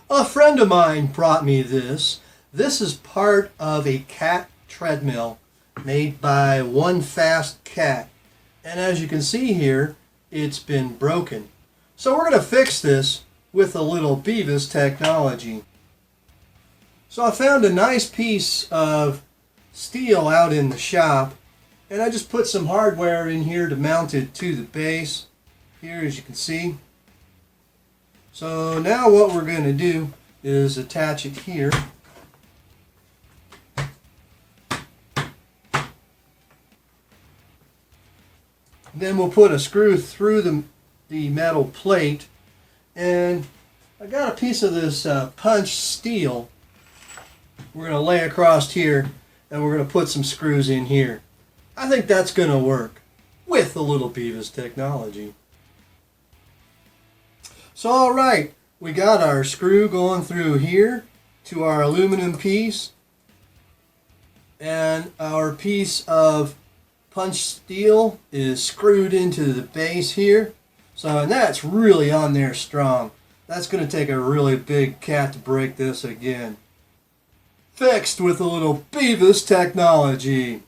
A friend of mine brought me this. This is part of a cat treadmill made by One Fast Cat. And as you can see here, it's been broken. So we're going to fix this with a little Bevis Technology. So I found a nice piece of steel out in the shop, and I just put some hardware in here to mount it to the base here, as you can see. So now what we're going to do is attach it here. Then we'll put a screw through the metal plate, and I got a piece of this punch steel we're going to lay across here, and we're going to put some screws in here. I think that's going to work with a little Bevis Technology. So alright, we got our screw going through here to our aluminum piece, and our piece of punch steel is screwed into the base here. So, and that's really on there strong. That's going to take a really big cat to break this again. Fixed with a little Bevis Technology.